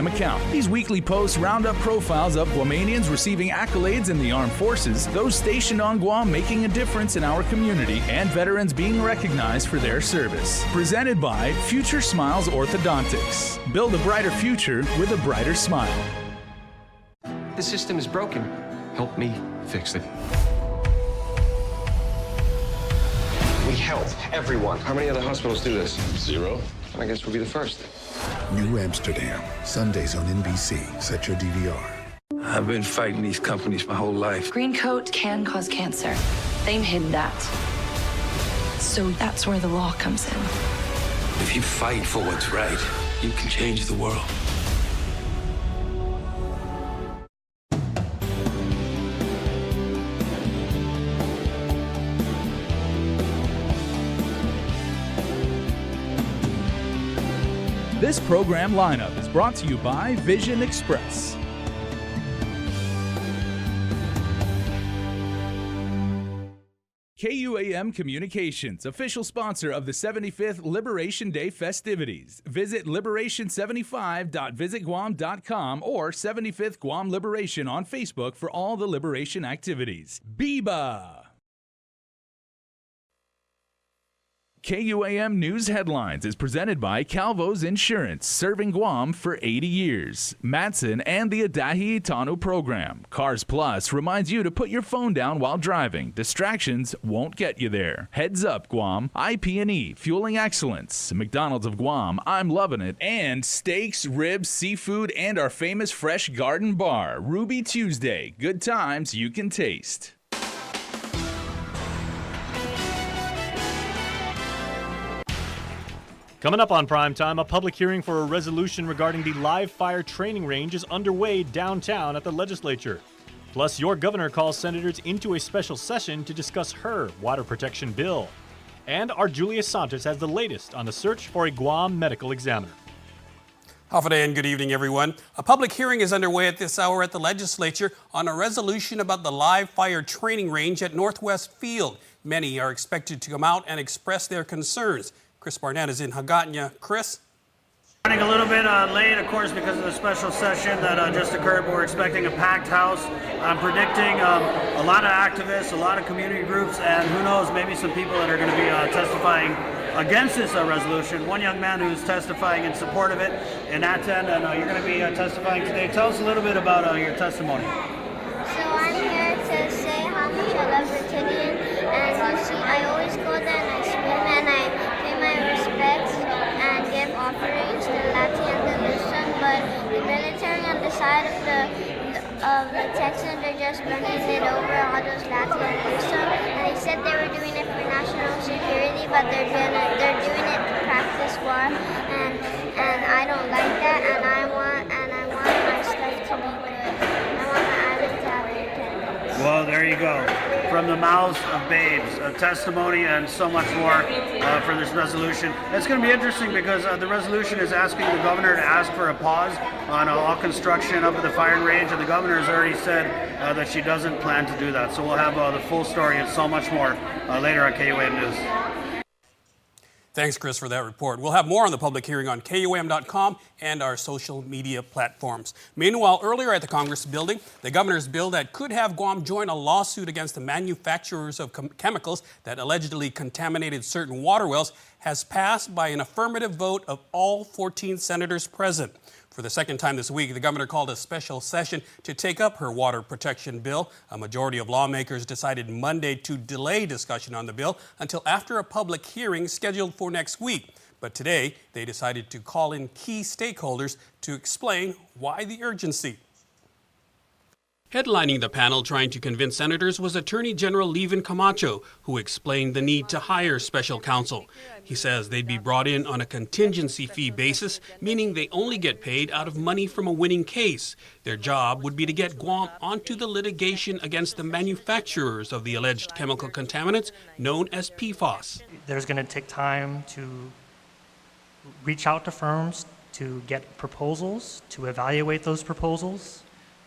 account. These weekly posts round up profiles of Guamanians receiving accolades in the armed forces, those stationed on Guam making a difference in our community, and veterans being recognized for their service. Presented by Future Smiles Orthodontics. Build a brighter future with a brighter smile. The system is broken. Help me fix it. We help everyone. How many other hospitals do this? 0. I guess we'll be the first. New Amsterdam, Sundays on NBC. Set your DVR. I've been fighting these companies my whole life. Green coat can cause cancer. They hid that. So that's where the law comes in. If you fight for what's right, you can change the world. This program lineup is brought to you by Vision Express. KUAM Communications, official sponsor of the 75th Liberation Day festivities. Visit liberation75.visitguam.com or 75th Guam Liberation on Facebook for all the liberation activities. Biba! KUAM News Headlines is presented by Calvo's Insurance, serving Guam for 80 years. Matson and the Adahi Itano program. Cars Plus reminds you to put your phone down while driving. Distractions won't get you there. Heads Up Guam, IP&E, Fueling Excellence, McDonald's of Guam, I'm Loving It, and steaks, ribs, seafood, and our famous Fresh Garden Bar, Ruby Tuesday. Good times you can taste. Coming up on Primetime, a public hearing for a resolution regarding the live fire training range is underway downtown at the legislature. Plus, your governor calls senators into a special session to discuss her water protection bill. And our Julia Santos has the latest on the search for a Guam medical examiner. Hafa and good evening, everyone. A public hearing is underway at this hour at the legislature on a resolution about the live fire training range at Northwest Field. Many are expected to come out and express their concerns. Chris Barnett is in Hagåtña. Chris? Running a little bit late, of course, because of the special session that just occurred. We're expecting a packed house. I'm predicting a lot of activists, a lot of community groups, and who knows, maybe some people that are going to be testifying against this resolution. One young man who's testifying in support of it in Aten, and you're going to be testifying today. Tell us a little bit about your testimony. So I'm here to say how much I love Virginia, and you see, I always go there and I swim and I pay my respects and give offerings to Lati and the Luzon, but the military on the side of the Texans are just running it over all those Lati and Luzon, and they said they were doing it for national security, but they're doing it to practice war, and I don't like that, and I want my stuff to be good. I want my island to have independence. Well, there you go. From the mouths of babes, a testimony and so much more for this resolution. It's going to be interesting because the resolution is asking the governor to ask for a pause on all construction up at the firing range, and the governor has already said that she doesn't plan to do that. So we'll have the full story and so much more later on KUAM News. Thanks, Chris, for that report. We'll have more on the public hearing on KUAM.com and our social media platforms. Meanwhile, earlier at the Congress building, the governor's bill that could have Guam join a lawsuit against the manufacturers of chemicals that allegedly contaminated certain water wells has passed by an affirmative vote of all 14 senators present. For the second time this week, the governor called a special session to take up her water protection bill. A majority of lawmakers decided Monday to delay discussion on the bill until after a public hearing scheduled for next week. But today, they decided to call in key stakeholders to explain why the urgency. Headlining the panel trying to convince senators was Attorney General Levin Camacho, who explained the need to hire special counsel. He says they'd be brought in on a contingency fee basis, meaning they only get paid out of money from a winning case. Their job would be to get Guam onto the litigation against the manufacturers of the alleged chemical contaminants known as PFAS. There's going to take time to reach out to firms, to get proposals, to evaluate those proposals,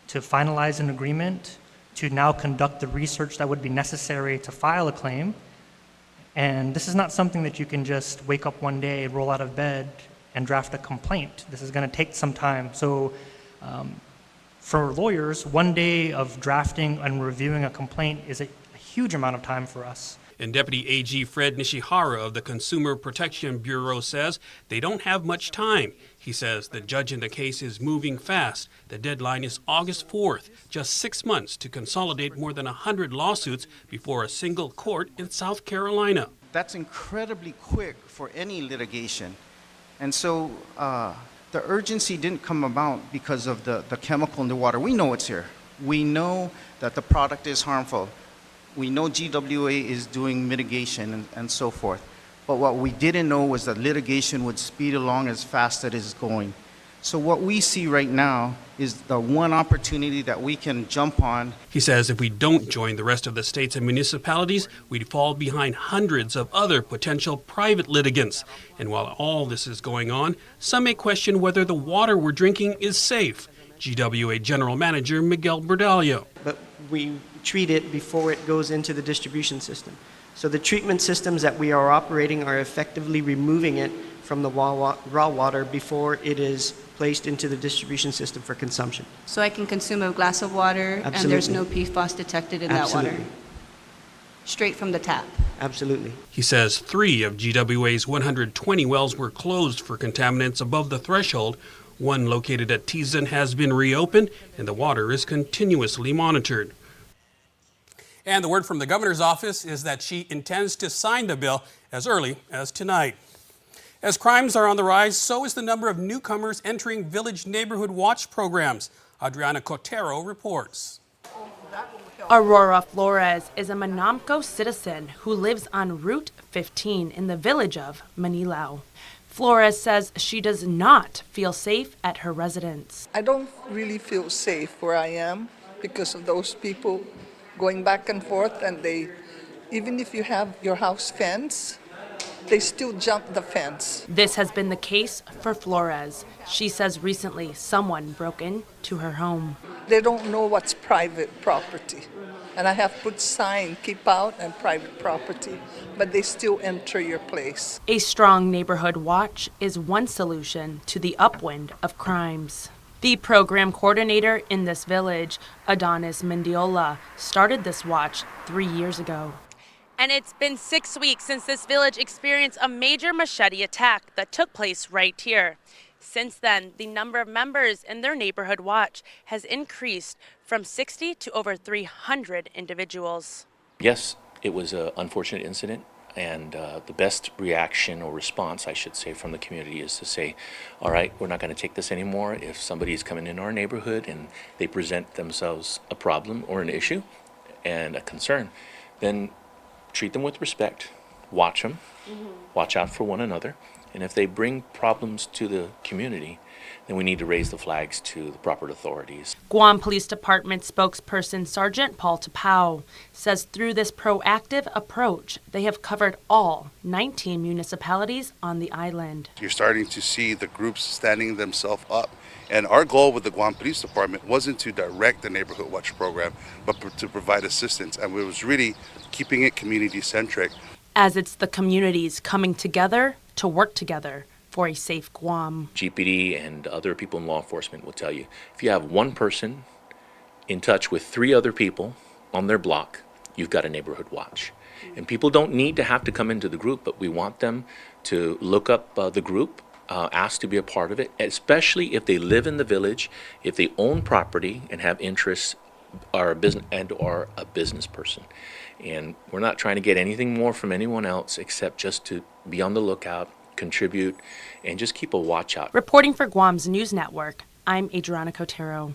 to finalize an agreement, to now conduct the research that would be necessary to file a claim. And this is not something that you can just wake up one day, roll out of bed, and draft a complaint. This is going to take some time. So for lawyers, 1 day of drafting and reviewing a complaint is a huge amount of time for us. And Deputy AG Fred Nishihara of the Consumer Protection Bureau says they don't have much time. He says the judge in the case is moving fast. The deadline is August 4th, just 6 months to consolidate more than 100 lawsuits before a single court in South Carolina. That's incredibly quick for any litigation. And so the urgency didn't come about because of the chemical in the water. We know it's here. We know that the product is harmful. We know GWA is doing mitigation and so forth. But what we didn't know was that litigation would speed along as fast as it is going. So what we see right now is the one opportunity that we can jump on. He says if we don't join the rest of the states and municipalities, we'd fall behind hundreds of other potential private litigants. And while all this is going on, some may question whether the water we're drinking is safe. GWA General Manager Miguel Bordallo. But we treat it before it goes into the distribution system. So the treatment systems that we are operating are effectively removing it from the raw water before it is placed into the distribution system for consumption. So I can consume a glass of water Absolutely. and there's no PFAS detected in Absolutely. that water? Straight from the tap? Absolutely. He says 3 of GWA's 120 wells were closed for contaminants above the threshold. One located at Teason has been reopened and the water is continuously monitored. And the word from the governor's office is that she intends to sign the bill as early as tonight. As crimes are on the rise, so is the number of newcomers entering Village Neighborhood Watch programs. Adriana Cotero reports. Aurora Flores is a Manamco citizen who lives on Route 15 in the village of Manilao. Flores says she does not feel safe at her residence. I don't really feel safe where I am because of those people going back and forth, and even if you have your house fence, they still jump the fence. This has been the case for Flores. She says recently someone broke into her home. They don't know what's private property. And I have put sign, keep out and private property, but they still enter your place. A strong neighborhood watch is one solution to the upwind of crimes. The program coordinator in this village, Adonis Mendiola, started this watch 3 years ago. And it's been 6 weeks since this village experienced a major machete attack that took place right here. Since then, the number of members in their neighborhood watch has increased from 60 to over 300 individuals. Yes, it was an unfortunate incident. And the best reaction or response, I should say, from the community is to say, all right, we're not going to take this anymore. If somebody is coming in our neighborhood and they present themselves a problem or an issue and a concern, then treat them with respect, watch them, watch out for one another. And if they bring problems to the community, then we need to raise the flags to the proper authorities. Guam Police Department spokesperson Sergeant Paul Tapau says through this proactive approach, they have covered all 19 municipalities on the island. You're starting to see the groups standing themselves up. And our goal with the Guam Police Department wasn't to direct the Neighborhood Watch program, but to provide assistance. And it was really keeping it community-centric. As it's the communities coming together to work together for a safe Guam. GPD and other people in law enforcement will tell you, if you have one person in touch with 3 other people on their block, you've got a neighborhood watch. And people don't need to have to come into the group, but we want them to look up the group, ask to be a part of it, especially if they live in the village, if they own property and have interests or a business person. And we're not trying to get anything more from anyone else except just to be on the lookout, contribute, and just keep a watch out. Reporting for Guam's News Network, I'm Adriana Cotero.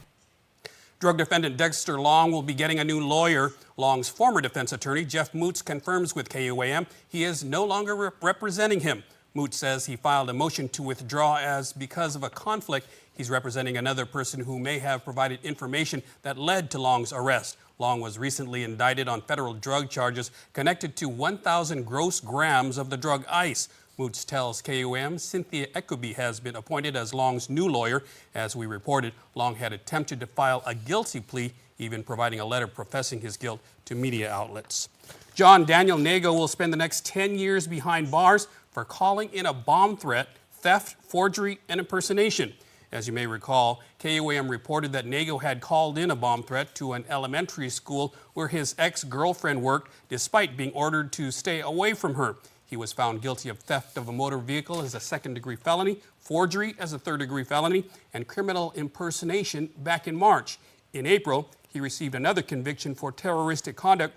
Drug defendant Dexter Long will be getting a new lawyer. Long's former defense attorney, Jeff Moots, confirms with KUAM he is no longer representing him. Moots says he filed a motion to withdraw as because of a conflict, he's representing another person who may have provided information that led to Long's arrest. Long was recently indicted on federal drug charges connected to 1,000 gross grams of the drug ice. Moots tells KUAM Cynthia Ekubi has been appointed as Long's new lawyer. As we reported, Long had attempted to file a guilty plea, even providing a letter professing his guilt to media outlets. John Daniel Nago will spend the next 10 years behind bars for calling in a bomb threat, theft, forgery, and impersonation. As you may recall, KUAM reported that Nago had called in a bomb threat to an elementary school where his ex-girlfriend worked, despite being ordered to stay away from her. He was found guilty of theft of a motor vehicle as a second-degree felony, forgery as a third-degree felony, and criminal impersonation back in March. In April, he received another conviction for terroristic conduct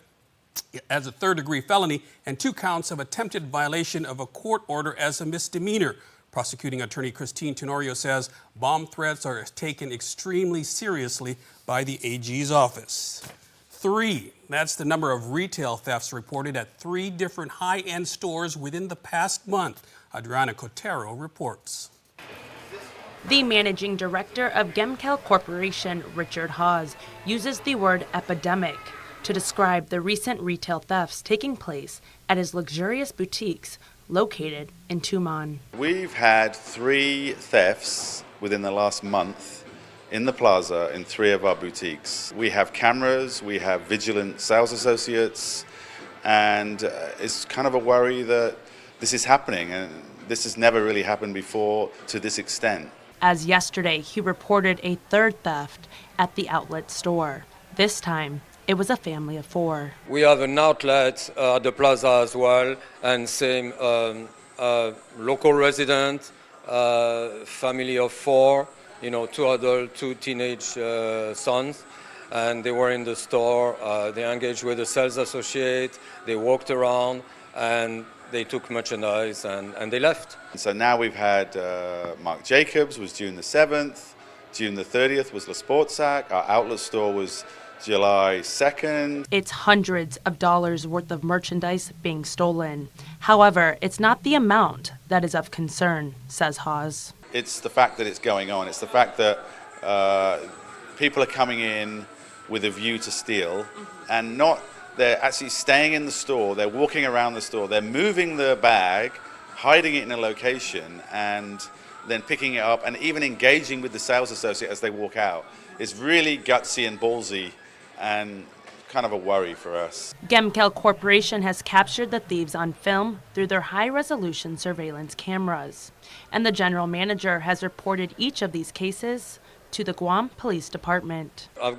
as a third-degree felony and 2 counts of attempted violation of a court order as a misdemeanor. Prosecuting attorney Christine Tenorio says bomb threats are taken extremely seriously by the AG's office. 3, that's the number of retail thefts reported at 3 different high-end stores within the past month. Adriana Cotero reports. The managing director of Gemkel Corporation, Richard Hawes, uses the word epidemic to describe the recent retail thefts taking place at his luxurious boutiques located in Tumon. We've had 3 thefts within the last month in the plaza in 3 of our boutiques. We have cameras, we have vigilant sales associates, and it's kind of a worry that this is happening, and this has never really happened before to this extent. As yesterday, he reported a 3rd theft at the outlet store. This time, it was a family of 4. We have an outlet at the plaza as well, and same local resident, family of 4, 2 adult, 2 teenage sons, and they were in the store. They engaged with the sales associate, they walked around, and they took merchandise and they left. So now we've had Marc Jacobs was June the 7th, June the 30th was La Sportsac, our outlet store was July 2nd. It's hundreds of dollars worth of merchandise being stolen. However, it's not the amount that is of concern, says Hawes. It's the fact that it's going on. It's the fact that people are coming in with a view to steal, and they're actually staying in the store, they're walking around the store, they're moving the bag, hiding it in a location, and then picking it up and even engaging with the sales associate as they walk out. It's really gutsy and ballsy and kind of a worry for us. Gemkel Corporation has captured the thieves on film through their high-resolution surveillance cameras. And the general manager has reported each of these cases to the Guam Police Department. I've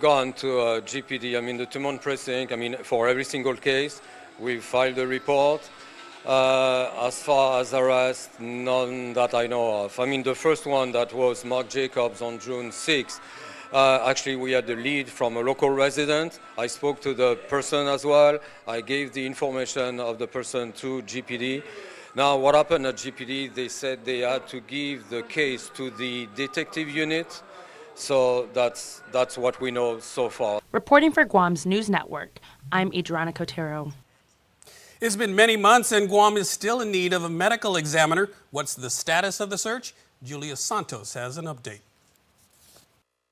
gone to GPD, the Tumon precinct, for every single case. We've filed a report. As far as arrest, none that I know of. The first one that was Marc Jacobs on June 6th. Actually, we had the lead from a local resident. I spoke to the person as well. I gave the information of the person to GPD. Now, what happened at GPD, they said they had to give the case to the detective unit. So that's what we know so far. Reporting for Guam's News Network, I'm Adriana Cotero. It's been many months and Guam is still in need of a medical examiner. What's the status of the search? Julia Santos has an update.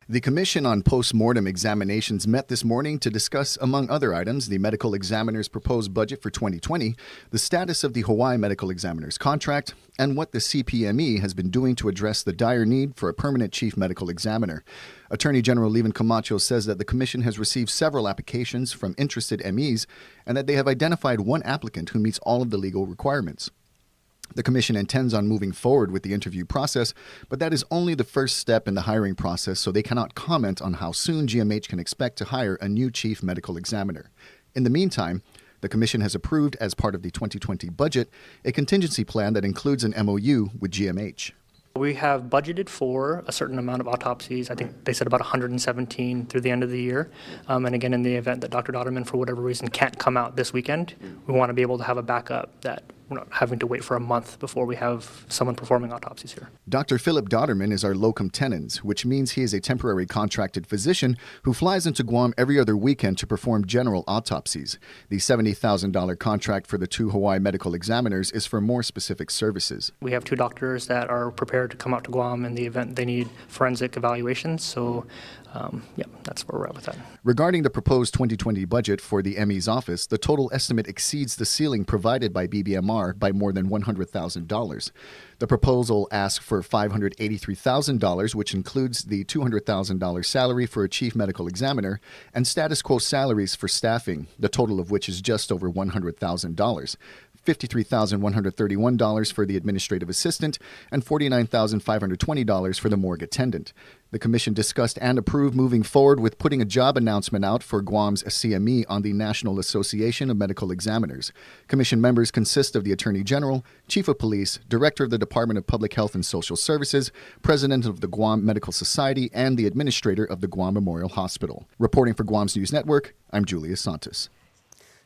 The Commission on Post-Mortem Examinations met this morning to discuss, among other items, the medical examiner's proposed budget for 2020, the status of the Hawaii medical examiner's contract, and what the CPME has been doing to address the dire need for a permanent chief medical examiner. Attorney General Levin Camacho says that the Commission has received several applications from interested MEs and that they have identified one applicant who meets all of the legal requirements. The Commission intends on moving forward with the interview process, but that is only the first step in the hiring process, so they cannot comment on how soon GMH can expect to hire a new chief medical examiner. In the meantime, the Commission has approved, as part of the 2020 budget, a contingency plan that includes an MOU with GMH. We have budgeted for a certain amount of autopsies. I think they said about 117 through the end of the year. And again, in the event that Dr. Dotterman, for whatever reason, can't come out this weekend, we want to be able to have a backup that we're not having to wait for a month before we have someone performing autopsies here. Dr. Philip Dotterman is our locum tenens, which means he is a temporary contracted physician who flies into Guam every other weekend to perform general autopsies. The $70,000 contract for the 2 Hawaii medical examiners is for more specific services. We have 2 doctors that are prepared to come out to Guam in the event they need forensic evaluations. So, that's where we're at with that. Regarding the proposed 2020 budget for the ME's office, the total estimate exceeds the ceiling provided by BBMR DVR by more than $100,000. The proposal asks for $583,000, which includes the $200,000 salary for a chief medical examiner and status quo salaries for staffing, the total of which is just over $100,000. $53,131 for the administrative assistant, and $49,520 for the morgue attendant. The commission discussed and approved moving forward with putting a job announcement out for Guam's CME on the National Association of Medical Examiners. Commission members consist of the Attorney General, Chief of Police, Director of the Department of Public Health and Social Services, President of the Guam Medical Society, and the Administrator of the Guam Memorial Hospital. Reporting for Guam's News Network, I'm Julius Santos.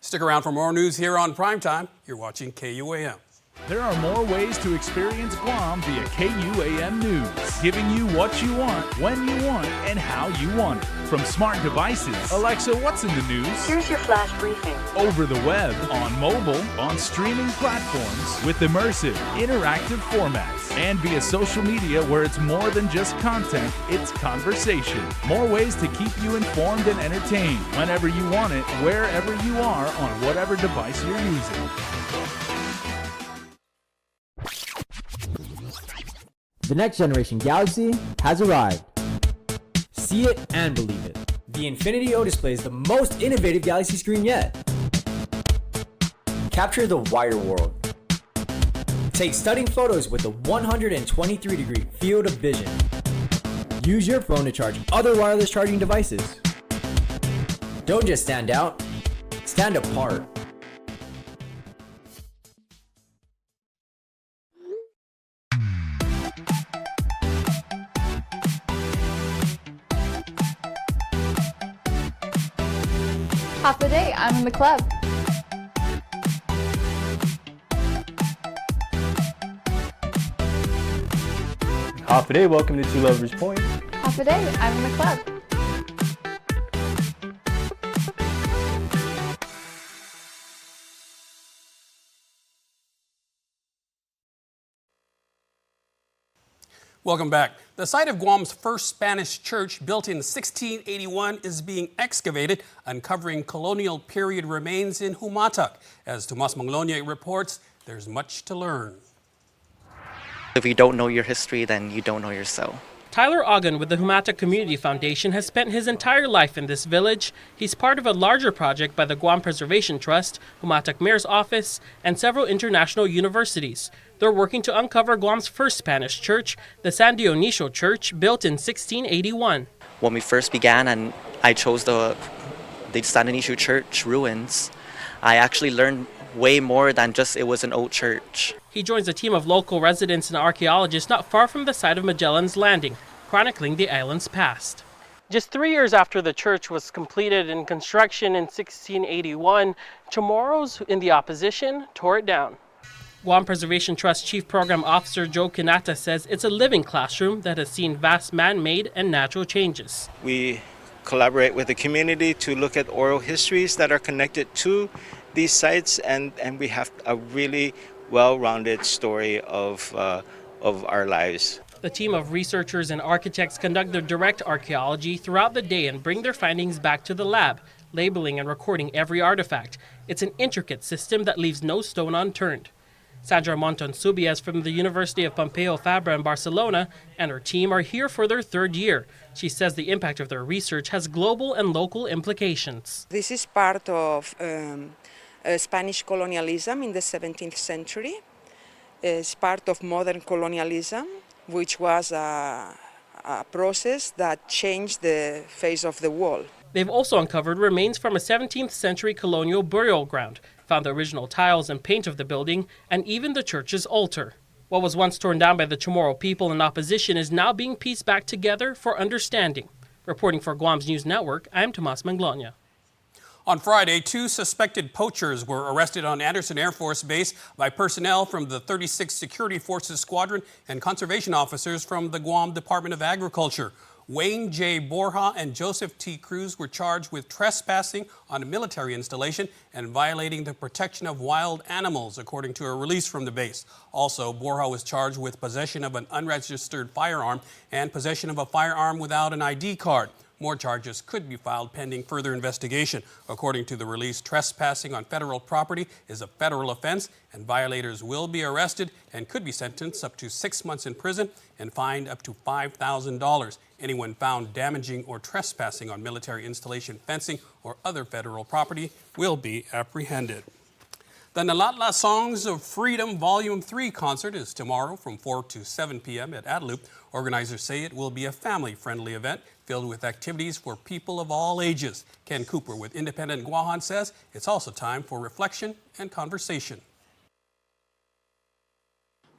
Stick around for more news here on Primetime. You're watching KUAM. There are more ways to experience Guam via KUAM News, giving you what you want, when you want, and how you want it. From smart devices, Alexa, what's in the news? Here's your flash briefing. Over the web, on mobile, on streaming platforms, with immersive, interactive formats, and via social media where it's more than just content, it's conversation. More ways to keep you informed and entertained whenever you want it, wherever you are, on whatever device you're using. The next generation Galaxy has arrived. See it and believe it. The Infinity O displays the most innovative Galaxy screen yet. Capture the wider world. Take stunning photos with a 123-degree field of vision. Use your phone to charge other wireless charging devices. Don't just stand out, stand apart. Half the day, I'm in the club. Half a day, welcome to Two Lovers Point. Half the day, I'm in the club. Welcome back. The site of Guam's first Spanish church, built in 1681, is being excavated, uncovering colonial period remains in Humatak. As Tomas Manglona reports, there's much to learn. If you don't know your history, then you don't know yourself. Tyler Ogden with the Humatak Community Foundation has spent his entire life in this village. He's part of a larger project by the Guam Preservation Trust, Humatak Mayor's Office, and several international universities. They're working to uncover Guam's first Spanish church, the San Dionisio Church, built in 1681. When we first began and I chose the San Dionisio Church ruins, I actually learned way more than just it was an old church. He joins a team of local residents and archaeologists not far from the site of Magellan's Landing, chronicling the island's past. Just 3 years after the church was completed in construction in 1681, Chamorros in the opposition tore it down. Guam Preservation Trust Chief Program Officer Joe Kinata says it's a living classroom that has seen vast man-made and natural changes. We collaborate with the community to look at oral histories that are connected to these sites, and we have a really well-rounded story of our lives. The team of researchers and architects conduct their direct archaeology throughout the day and bring their findings back to the lab, labeling and recording every artifact. It's an intricate system that leaves no stone unturned. Sandra Monton-Subias from the University of Pompeu Fabra in Barcelona and her team are here for their third year. She says the impact of their research has global and local implications. This is part of Spanish colonialism in the 17th century. It's part of modern colonialism, which was a process that changed the face of the world. They've also uncovered remains from a 17th century colonial burial ground, found the original tiles and paint of the building, and even the church's altar. What was once torn down by the Chamorro people in opposition is now being pieced back together for understanding. Reporting for Guam's News Network, I'm Tomas Manglona. On Friday, 2 suspected poachers were arrested on Anderson Air Force Base by personnel from the 36th Security Forces Squadron and conservation officers from the Guam Department of Agriculture. Wayne J. Borja and Joseph T. Cruz were charged with trespassing on a military installation and violating the protection of wild animals, according to a release from the base. Also, Borja was charged with possession of an unregistered firearm and possession of a firearm without an ID card. More charges could be filed pending further investigation. According to the release, trespassing on federal property is a federal offense, and violators will be arrested and could be sentenced up to 6 months in prison and fined up to $5,000. Anyone found damaging or trespassing on military installation, fencing, or other federal property will be apprehended. The Nalatla Songs of Freedom Volume 3 concert is tomorrow from 4 to 7 p.m. at Adelup. Organizers say it will be a family-friendly event filled with activities for people of all ages. Ken Cooper with Independent Guahan says it's also time for reflection and conversation.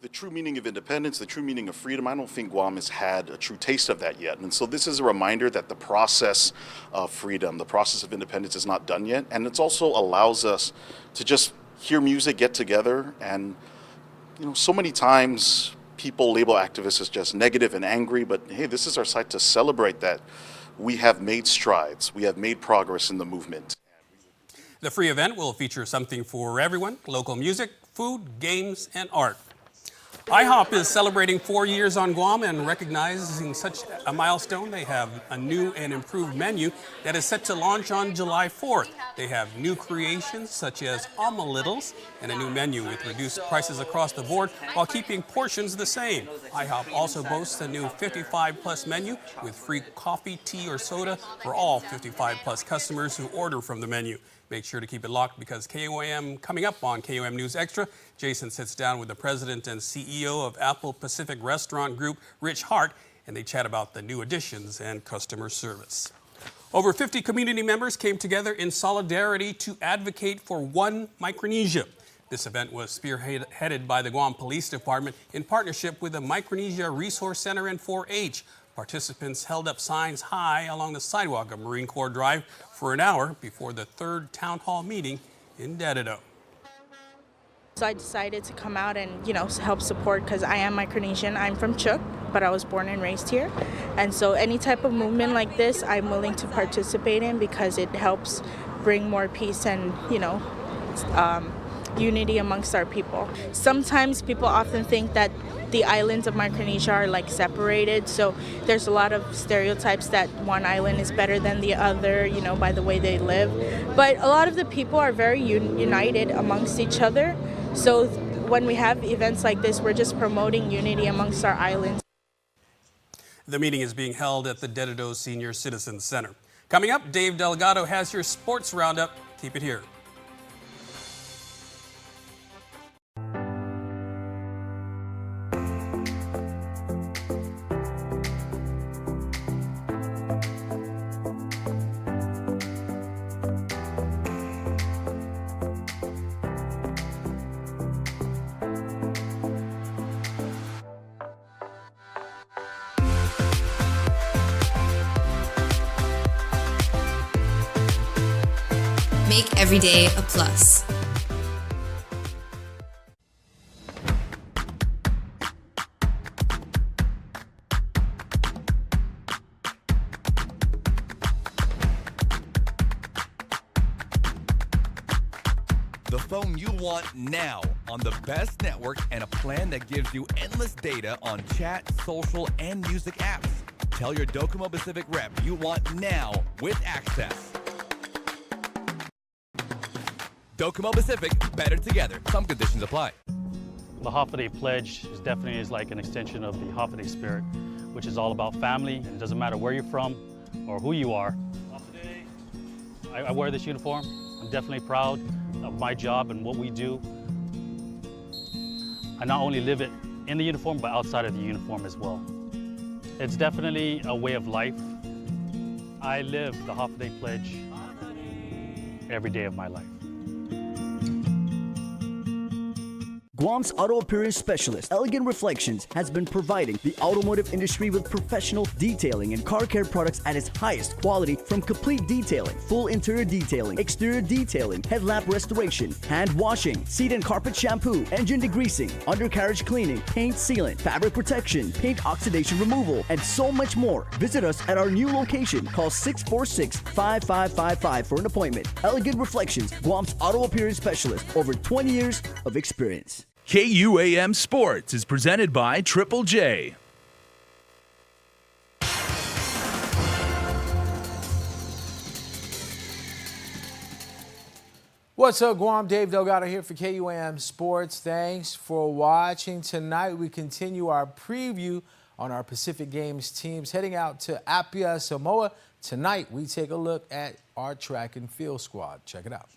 The true meaning of independence, the true meaning of freedom, I don't think Guam has had a true taste of that yet. And so this is a reminder that the process of freedom, the process of independence is not done yet. And it also allows us to just hear music, get together. And, so many times people label activists as just negative and angry, but hey, this is our site to celebrate that we have made strides, we have made progress in the movement. The free event will feature something for everyone: local music, food, games, and art. IHOP is celebrating 4 years on Guam, and recognizing such a milestone, they have a new and improved menu that is set to launch on July 4th. They have new creations such as Omalittles and a new menu with reduced prices across the board while keeping portions the same. IHOP also boasts a new 55-plus menu with free coffee, tea, or soda for all 55-plus customers who order from the menu. Make sure to keep it locked because KUAM, coming up on KUAM News Extra, Jason sits down with the president and CEO of Apple Pacific Restaurant Group, Rich Hart, and they chat about the new additions and customer service. Over 50 community members came together in solidarity to advocate for One Micronesia. This event was spearheaded by the Guam Police Department in partnership with the Micronesia Resource Center and 4-H. Participants held up signs high along the sidewalk of Marine Corps Drive for an hour before the third town hall meeting in Dededo. So I decided to come out and, help support because I am Micronesian. I'm from Chuuk, but I was born and raised here. And so any type of movement like this, I'm willing to participate in because it helps bring more peace and, unity amongst our people. Sometimes people often think that the islands of Micronesia are separated, so there's a lot of stereotypes that one island is better than the other, by the way they live. But a lot of the people are very united amongst each other. So when we have events like this, we're just promoting unity amongst our islands. The meeting is being held at the Dededo Senior Citizens Center. Coming up, Dave Delgado has your sports roundup. Keep it here. Make every day a plus. The phone you want now on the best network and a plan that gives you endless data on chat, social, and music apps. Tell your Docomo Pacific rep you want now with access. Docomo Pacific, better together. Some conditions apply. The Holiday Pledge is definitely like an extension of the Holiday spirit, which is all about family. And it doesn't matter where you're from or who you are. I wear this uniform. I'm definitely proud of my job and what we do. I not only live it in the uniform, but outside of the uniform as well. It's definitely a way of life. I live the Holiday Pledge every day of my life. Guam's auto appearance specialist, Elegant Reflections, has been providing the automotive industry with professional detailing and car care products at its highest quality, from complete detailing, full interior detailing, exterior detailing, headlamp restoration, hand washing, seat and carpet shampoo, engine degreasing, undercarriage cleaning, paint sealant, fabric protection, paint oxidation removal, and so much more. Visit us at our new location. Call 646-5555 for an appointment. Elegant Reflections, Guam's auto appearance specialist, over 20 years of experience. KUAM Sports is presented by Triple J. What's up, Guam? Dave Delgado here for KUAM Sports. Thanks for watching. Tonight, we continue our preview on our Pacific Games teams heading out to Apia, Samoa. Tonight, we take a look at our track and field squad. Check it out.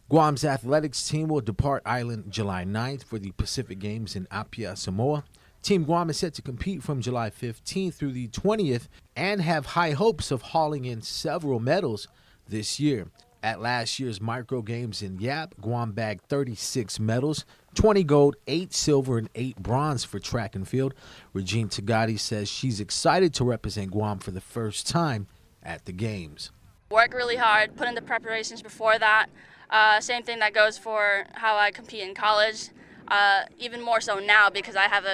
Guam's athletics team will depart island July 9th for the Pacific Games in Apia, Samoa. Team Guam is set to compete from July 15th through the 20th and have high hopes of hauling in several medals this year. At last year's Micro Games in Yap, Guam bagged 36 medals, 20 gold, 8 silver, and 8 bronze for track and field. Regine Tagati says she's excited to represent Guam for the first time at the Games. Work really hard, put in the preparations before that. Same thing that goes for how I compete in college. Even more so now because I have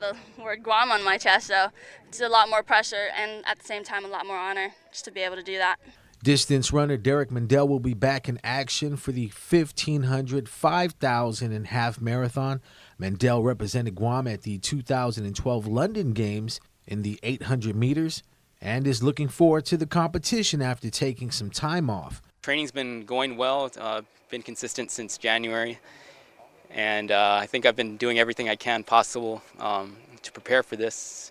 the word Guam on my chest, so it's a lot more pressure and at the same time a lot more honor just to be able to do that. Distance runner Derek Mandel will be back in action for the 1,500, 5,000, and half marathon. Mandel represented Guam at the 2012 London Games in the 800 meters and is looking forward to the competition after taking some time off. Training's been going well, been consistent since January, and I think I've been doing everything I can possible to prepare for this.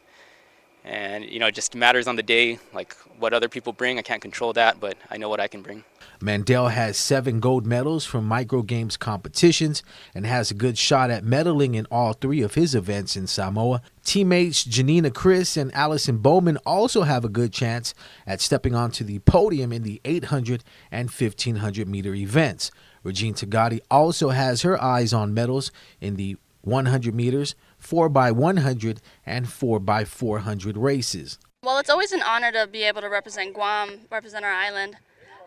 And, it just matters on the day, like what other people bring. I can't control that, but I know what I can bring. Mandel has 7 gold medals from Micro Games competitions and has a good shot at medaling in all 3 of his events in Samoa. Teammates Janina Chris and Allison Bowman also have a good chance at stepping onto the podium in the 800 and 1,500 meter events. Regine Tagati also has her eyes on medals in the 100 meters, 4x100, and 4x400 races. Well, it's always an honor to be able to represent Guam, represent our island.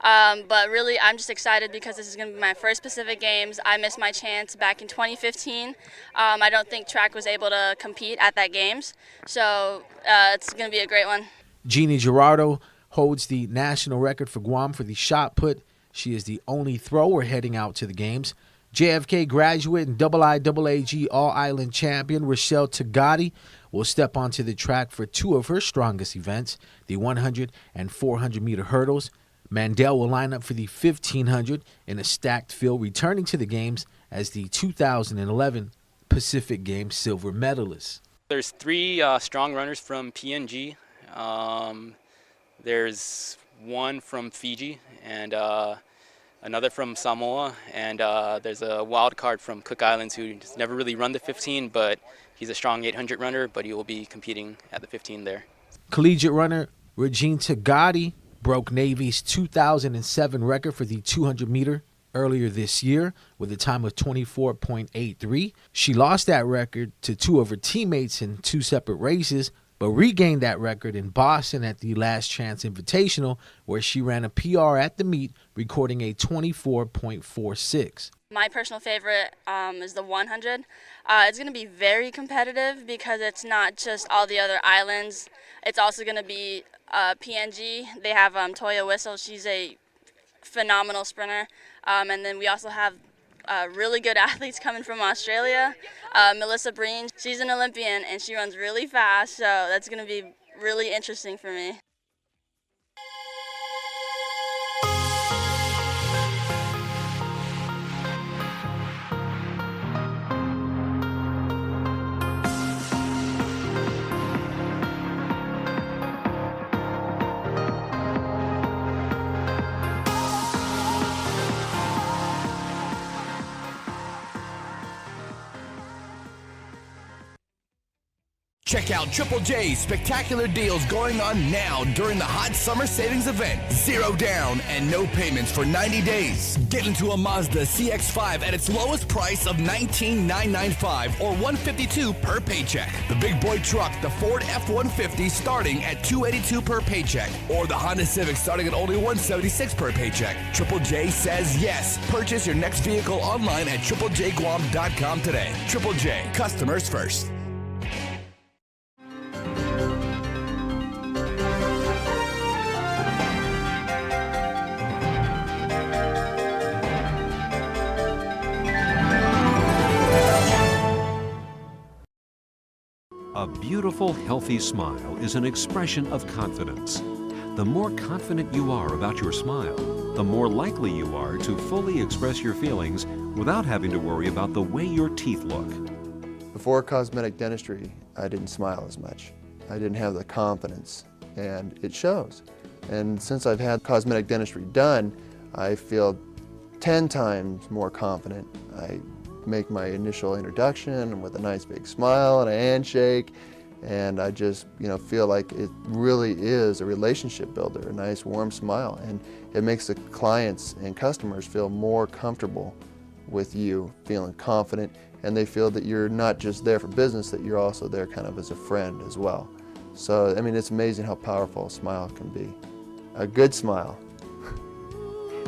But really, I'm just excited because this is going to be my first Pacific Games. I missed my chance back in 2015. I don't think track was able to compete at that Games, so it's going to be a great one. Jeannie Gerardo holds the national record for Guam for the shot put. She is the only thrower heading out to the Games. JFK graduate and IIAG All-Island champion Rochelle Tagati will step onto the track for 2 of her strongest events, the 100 and 400 meter hurdles. Mandel will line up for the 1,500 in a stacked field, returning to the Games as the 2011 Pacific Games silver medalist. There's 3 strong runners from PNG. There's 1 from Fiji and another from Samoa, and there's a wild card from Cook Islands who's never really run the 15, but he's a strong 800 runner, but he will be competing at the 15 there. Collegiate runner Regine Tagati broke Navy's 2007 record for the 200 meter earlier this year with a time of 24.83. She lost that record to 2 of her teammates in 2 separate races, but regained that record in Boston at the Last Chance Invitational, where she ran a PR at the meet, recording a 24.46. My personal favorite is the 100. It's going to be very competitive because it's not just all the other islands. It's also going to be PNG. They have Toya Whistle. She's a phenomenal sprinter. And then we also have really good athletes coming from Australia. Melissa Breen, she's an Olympian and she runs really fast, so that's going to be really interesting for me. Check out Triple J's spectacular deals going on now during the hot summer savings event. 0 down and no payments for 90 days. Get into a Mazda CX-5 at its lowest price of $19,995 or $152 per paycheck. The big boy truck, the Ford F-150, starting at $282 per paycheck, or the Honda Civic starting at only $176 per paycheck. Triple J says yes. Purchase your next vehicle online at triplejguam.com today. Triple J, customers first. A beautiful, healthy smile is an expression of confidence. The more confident you are about your smile, the more likely you are to fully express your feelings without having to worry about the way your teeth look. Before cosmetic dentistry, I didn't smile as much. I didn't have the confidence, and it shows. And since I've had cosmetic dentistry done, I feel 10 times more confident. I make my initial introduction with a nice big smile and a handshake, and I just, feel like it really is a relationship builder, a nice warm smile, and it makes the clients and customers feel more comfortable with you, feeling confident, and they feel that you're not just there for business, that you're also there kind of as a friend as well. So, I mean, it's amazing how powerful a smile can be. A good smile.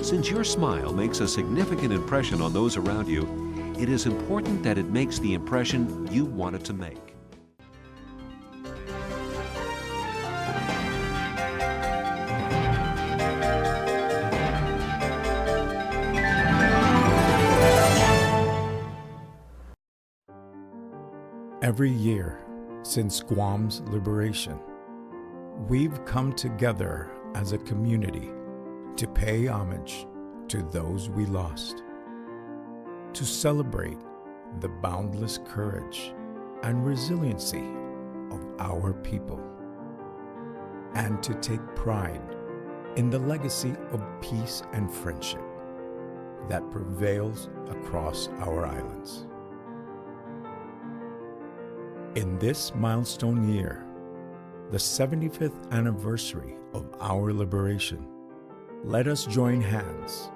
Since your smile makes a significant impression on those around you, it is important that it makes the impression you want it to make. Every year since Guam's liberation, we've come together as a community to pay homage to those we lost, to celebrate the boundless courage and resiliency of our people, and to take pride in the legacy of peace and friendship that prevails across our islands. In this milestone year, the 75th anniversary of our liberation, let us join hands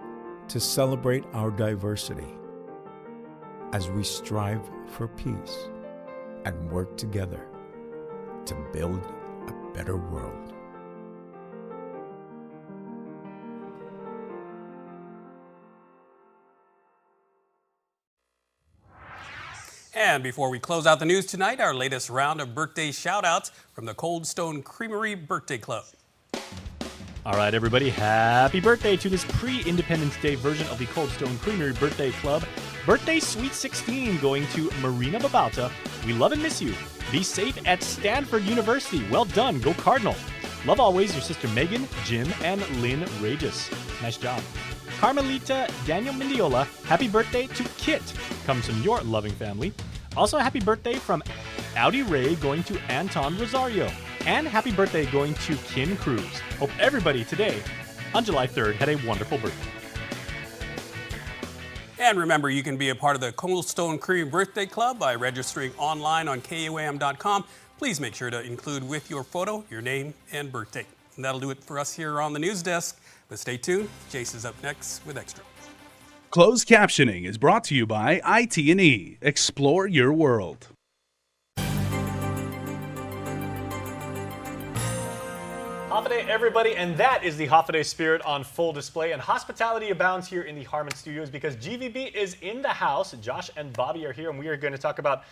to celebrate our diversity as we strive for peace and work together to build a better world. And before we close out the news tonight, our latest round of birthday shout-outs from the Cold Stone Creamery Birthday Club. All right, everybody, happy birthday to this pre-Independence Day version of the Cold Stone Creamery Birthday Club. Birthday Sweet 16 going to Marina Babauta. We love and miss you. Be safe at Stanford University. Well done. Go Cardinal. Love always, your sister Megan, Jim, and Lynn Regis. Nice job. Carmelita Daniel Mendiola, happy birthday to Kit. Comes from your loving family. Also, happy birthday from Audi Ray going to Anton Rosario. And happy birthday going to Kin Cruz. Hope everybody today, on July 3rd, had a wonderful birthday. And remember, you can be a part of the Cold Stone Creamery Birthday Club by registering online on KUAM.com. Please make sure to include with your photo your name and birthday. And that'll do it for us here on the news desk. But stay tuned. Jace is up next with Extra. Closed captioning is brought to you by IT&E. Explore your world. Hafaday, everybody, and that is the Hafaday spirit on full display. And hospitality abounds here in the Harmon Studios because GVB is in the house. Josh and Bobby are here, and we are going to talk about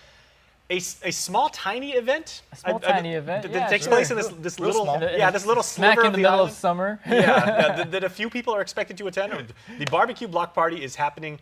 a small, tiny event. A small, tiny event that takes place in this little, this little smack sliver in the of middle island. of summer. That a few people are expected to attend. The barbecue block party is happening.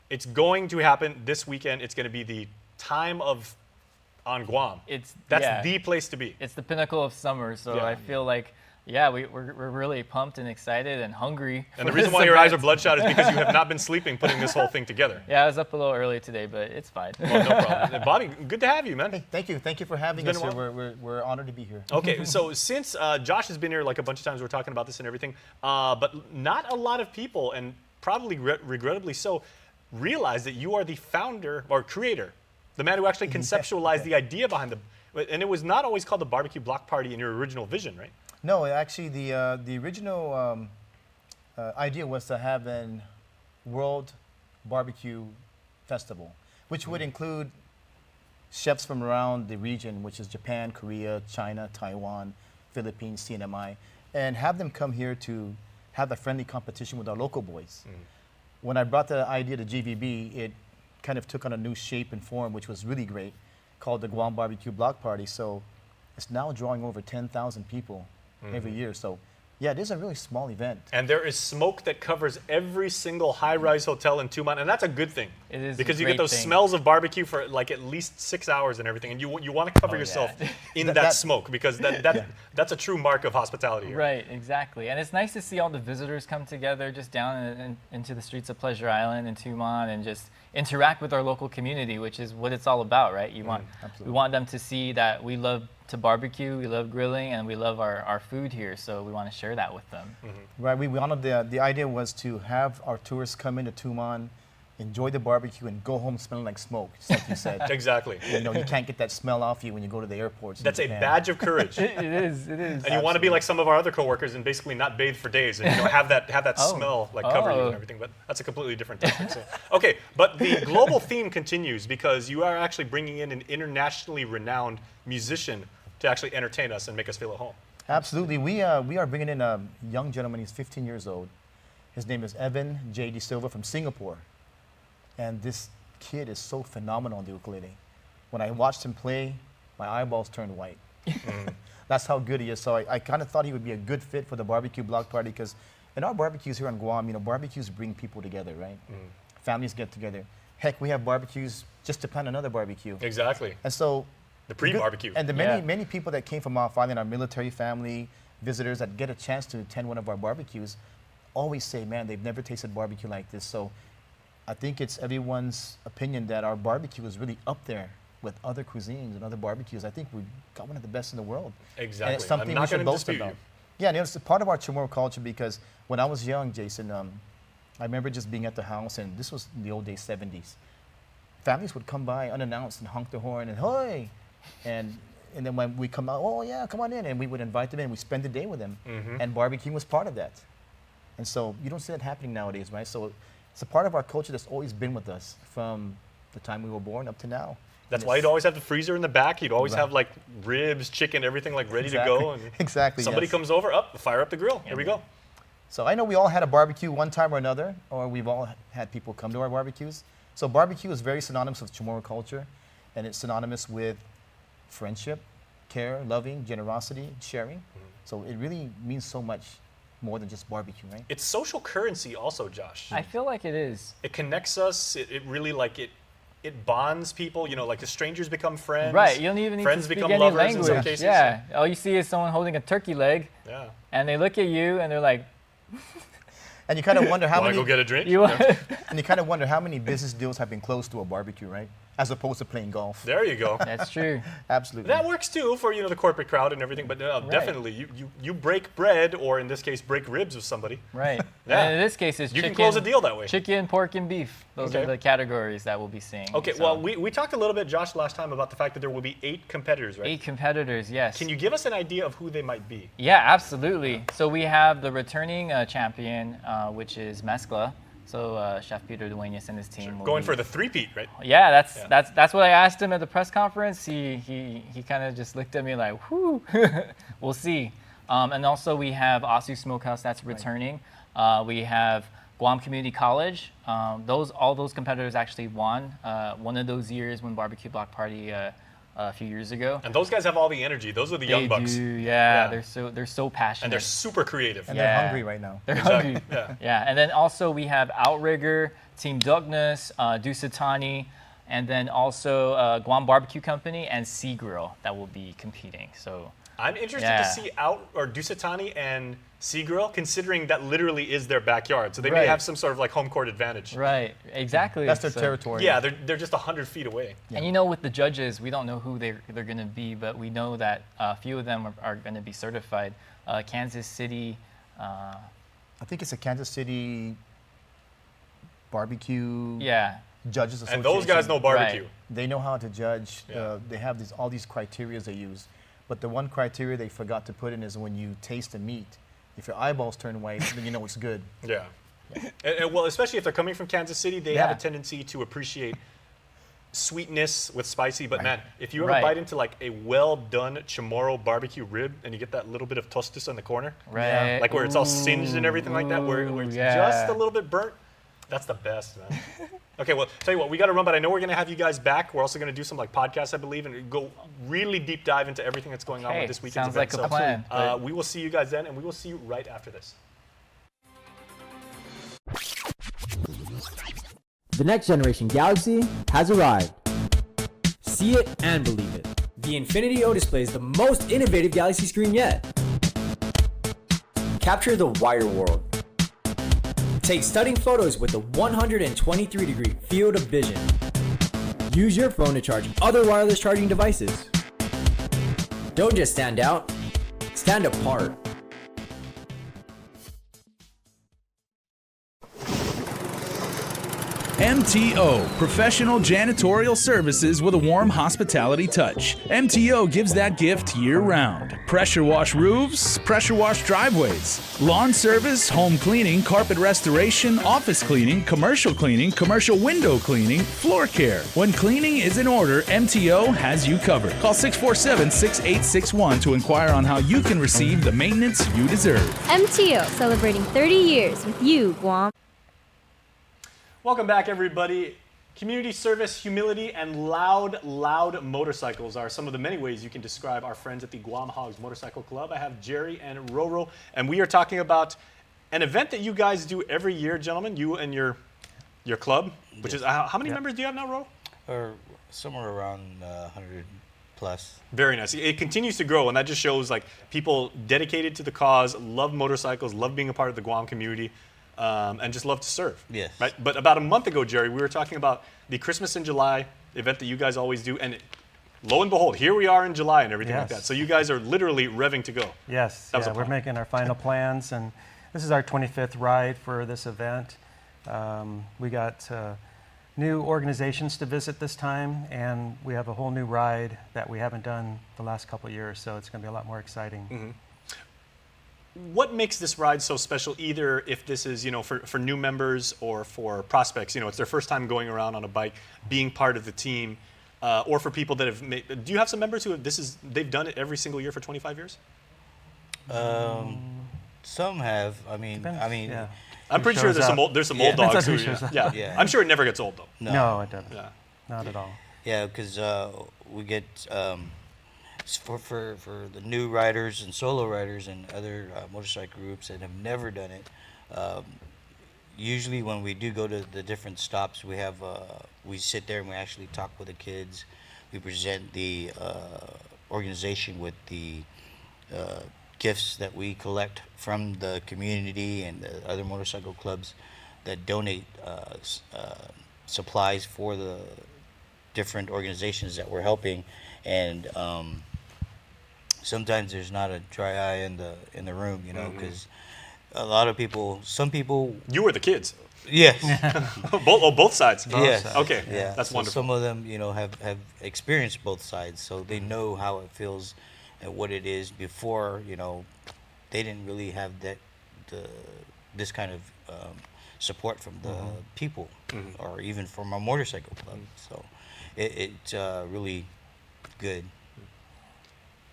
It's going to happen this weekend. It's going to be the time on Guam. That's the place to be. It's the pinnacle of summer, so I feel like. Yeah, we're really pumped and excited and hungry. And the reason why your eyes are bloodshot is because you have not been sleeping putting this whole thing together. Yeah, I was up a little early today, but it's fine. Well, no problem. Bobby, good to have you, man. Hey, thank you. Thank you for having us here. We're honored to be here. Okay, so since Josh has been here like a bunch of times, we're talking about this and everything, but not a lot of people, and probably regrettably so, realize that you are the founder or creator, the man who actually conceptualized the idea behind and it was not always called the barbecue block party in your original vision, right? No, actually, the original idea was to have an World Barbecue Festival, which would include chefs from around the region, which is Japan, Korea, China, Taiwan, Philippines, CNMI, and have them come here to have a friendly competition with our local boys. When I brought the idea to GVB, it kind of took on a new shape and form, which was really great, called the Guam Barbecue Block Party. So it's now drawing over 10,000 people every year. So Yeah, it is a really small event. And there is smoke that covers every single high-rise hotel in Tumon, and that's a good thing. It is because a you great get those thing. smells of barbecue for like at least 6 hours and everything, and you want to cover yourself in that smoke because that's a true mark of hospitality here. Right, exactly. And it's nice to see all the visitors come together just down into the streets of Pleasure Island and Tumon and just interact with our local community, which is what it's all about, right? We want them to see that we love to barbecue, we love grilling, and we love our food here, so we want to share that with them. Right, we wanted the idea was to have our tourists come into Tumon, enjoy the barbecue, and go home smelling like smoke, just like you said. Exactly. You know, you can't get that smell off you when you go to the airports. That's a badge of courage. It is. And you want to be like some of our other coworkers and basically not bathe for days and have that smell like cover you and everything. But that's a completely different topic. So, okay, but the global theme continues because you are actually bringing in an internationally renowned musician to actually entertain us and make us feel at home. Absolutely. We are bringing in a young gentleman. He's 15 years old. His name is Evan J. De Silva from Singapore. And this kid is so phenomenal on the ukulele. When I watched him play, my eyeballs turned white. That's how good he is. So I kind of thought he would be a good fit for the barbecue block party because in our barbecues here on Guam, you know, barbecues bring people together, right? Families get together. Heck, we have barbecues just to plan another barbecue. Exactly. And so the pre-barbecue. And the many people that came from off island, our military family, visitors that get a chance to attend one of our barbecues, always say, man, they've never tasted barbecue like this. So I think it's everyone's opinion that our barbecue is really up there with other cuisines and other barbecues. I think we've got one of the best in the world. Exactly. And it's something we should boast about. Yeah, and it's a part of our Chamorro culture because when I was young, Jason, I remember just being at the house, and this was in the old days, 70s. Families would come by unannounced and honk their horn and, hey! And then when we come out, oh yeah, come on in. And we would invite them in, we spend the day with them. And barbecue was part of that. And so you don't see that happening nowadays, right? So it's a part of our culture that's always been with us from the time we were born up to now. That's why you'd always have the freezer in the back. You'd always have like ribs, chicken, everything like ready to go. And exactly. Somebody comes over, fire up the grill. Here we go. So I know we all had a barbecue one time or another, or we've all had people come to our barbecues. So barbecue is very synonymous with Chamorro culture, and it's synonymous with friendship, care, loving, generosity, sharing. So it really means so much more than just barbecue, right? It's social currency also, Josh. I feel like it is. It connects us. It really it bonds people. You know, like the strangers become friends. Right. You don't even need friends to speak become any lovers language. in some cases. Yeah. All you see is someone holding a turkey leg. Yeah. And they look at you and they're like. And you kind of wonder how many. Want to go get a drink? And you kind of wonder how many business deals have been closed to a barbecue, right? As opposed to playing golf. There you go. That's true. Absolutely. That works too for the corporate crowd and everything. But definitely, you break bread, or in this case, break ribs with somebody. Right. Yeah. And in this case, it's you chicken, can close a deal that way. Chicken, pork, and beef. Those are the categories that we'll be seeing. Okay. So. Well, we talked a little bit, Josh, last time about the fact that there will be 8 competitors, right? 8 competitors, yes. Can you give us an idea of who they might be? Yeah, absolutely. So we have the returning champion, which is Mezcla. So Chef Peter Duenas and his team will going be, for the three-peat, right? Yeah, that's what I asked him at the press conference. He kind of just looked at me like, whoo, we'll see. And also we have Asu Smokehouse that's returning. We have Guam Community College. All those competitors actually won one of those years when Barbecue Block Party a few years ago. And those guys have all the energy. Those are the young bucks. Yeah, they're so passionate. And they're super creative. And they're hungry right now. They're hungry. Yeah. And then also we have Outrigger, Team Douglas, Dusatani, and then also Guam Barbecue Company and Sea Grill that will be competing. So I'm interested to see Dusatani and Sea Grill, considering that literally is their backyard. So they may have some sort of like home court advantage. Right, exactly. That's their territory. Yeah, they're just 100 feet away. And with the judges, we don't know who they're going to be, but we know that a few of them are going to be certified. Kansas City. I think it's a Kansas City barbecue. Yeah. Judges Association. And those guys know barbecue. Right. They know how to judge. They have all these criteria they use. But the one criteria they forgot to put in is when you taste the meat, if your eyeballs turn white, then you know it's good. Yeah. And well, especially if they're coming from Kansas City, they have a tendency to appreciate sweetness with spicy. But man, if you ever bite into like a well-done Chamorro barbecue rib and you get that little bit of tostas on the corner, like where it's all singed and everything like that, where it's just a little bit burnt, That's the best, man. Okay, well, tell you what, we got to run, but I know we're going to have you guys back. We're also going to do some like podcasts, I believe, and go really deep dive into everything that's going on with this weekend's sounds event. like a plan. We will see you guys then, and we will see you right after this. The next generation Galaxy has arrived. See it and believe it. The Infinity O display is the most innovative Galaxy screen yet. Capture the wider world. Take stunning photos with a 123-degree field of vision. Use your phone to charge other wireless charging devices. Don't just stand out, stand apart. MTO, professional janitorial services with a warm hospitality touch. MTO gives that gift year-round. Pressure wash roofs, pressure wash driveways, lawn service, home cleaning, carpet restoration, office cleaning, commercial window cleaning, floor care. When cleaning is in order, MTO has you covered. Call 647-6861 to inquire on how you can receive the maintenance you deserve. MTO, celebrating 30 years with you, Guam. Welcome back, everybody. Community service, humility, and loud motorcycles are some of the many ways you can describe our friends at the Guam Hogs Motorcycle Club. I have Jerry and Roro, and we are talking about an event that you guys do every year, gentlemen, you and your club, which is, how many members do you have now, Roro? Or somewhere around 100 plus. Very nice. It continues to grow, and that just shows like people dedicated to the cause, love motorcycles, love being a part of the Guam community. And just love to serve. Yes. Right? But about a month ago, Jerry, we were talking about the Christmas in July event that you guys always do, and lo and behold, here we are in July and everything like that. So you guys are literally revving to go. Yes, we're making our final plans, and this is our 25th ride for this event. We got new organizations to visit this time, and we have a whole new ride that we haven't done the last couple of years, so it's going to be a lot more exciting. Mm-hmm. What makes this ride so special, either if this is, for new members or for prospects, it's their first time going around on a bike, being part of the team, or for people that have made, do you have some members who they've done it every single year for 25 years? Some have. I mean, yeah. I'm pretty sure there's some old dogs who, yeah. I'm sure it never gets old though. No, it doesn't. Yeah. Not at all. Yeah, because we get for the new riders and solo riders and other motorcycle groups that have never done it. Usually, when we do go to the different stops, we sit there and we actually talk with the kids. We present the organization with the gifts that we collect from the community and the other motorcycle clubs that donate supplies for the different organizations that we're helping, and sometimes there's not a dry eye in the room, because a lot of people, some people. You were the kids. Yes. both sides. Yes. Okay. Yeah. That's wonderful. Some of them, have experienced both sides, so they know how it feels and what it is. Before, they didn't really have this kind of support from the people, or even from a motorcycle club. So it's really good.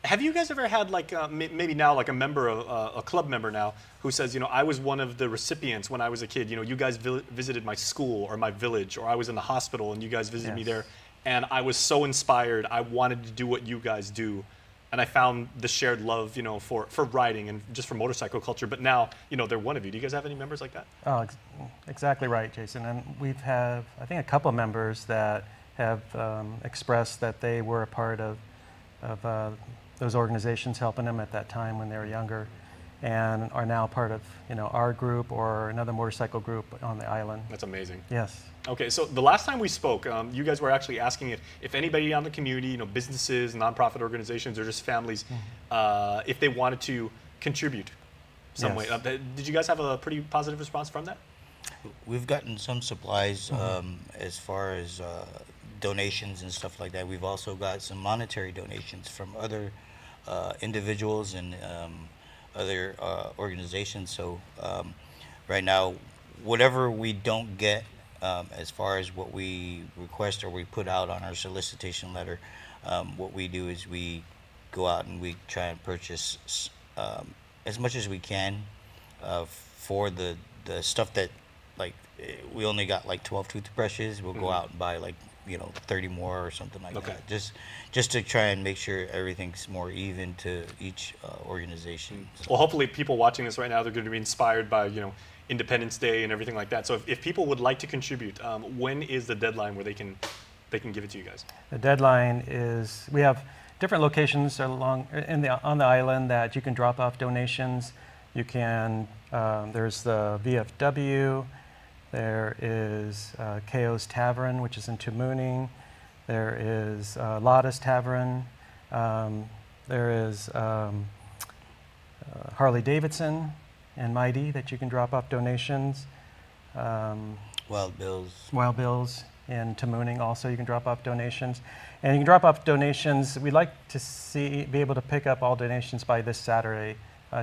Have you guys ever had maybe now like a member, a club member now, who says, I was one of the recipients when I was a kid. You guys visited my school or my village, or I was in the hospital and you guys visited me there, and I was so inspired. I wanted to do what you guys do, and I found the shared love, for riding and just for motorcycle culture. But now, they're one of you. Do you guys have any members like that? Oh, exactly right, Jason. And we've had, I think, a couple of members that have expressed that they were a part of those organizations helping them at that time when they were younger, and are now part of our group or another motorcycle group on the island. That's amazing. Yes. Okay, so the last time we spoke, you guys were actually asking if anybody on the community, businesses, nonprofit organizations, or just families, if they wanted to contribute some way. Did you guys have a pretty positive response from that? We've gotten some supplies as far as donations and stuff like that. We've also got some monetary donations from other individuals and other organizations. So right now, whatever we don't get as far as what we request or we put out on our solicitation letter, what we do is we go out and we try and purchase as much as we can for the stuff that like we only got like 12 toothbrushes. We'll go out and buy like 30 more or something like that. Just to try and make sure everything's more even to each organization. So. Well, hopefully people watching this right now, they're going to be inspired by Independence Day and everything like that. So if people would like to contribute, when is the deadline where they can give it to you guys? The deadline is, we have different locations on the island that you can drop off donations. You can, there's the VFW, there is KO's Tavern, which is in Tamuning, there is Lotta's Tavern, there is Harley Davidson and Mighty that you can drop off donations. Wild Bills. Wild Bills in Tamuning also you can drop off donations. And you can drop off donations. We'd like to be able to pick up all donations by this Saturday,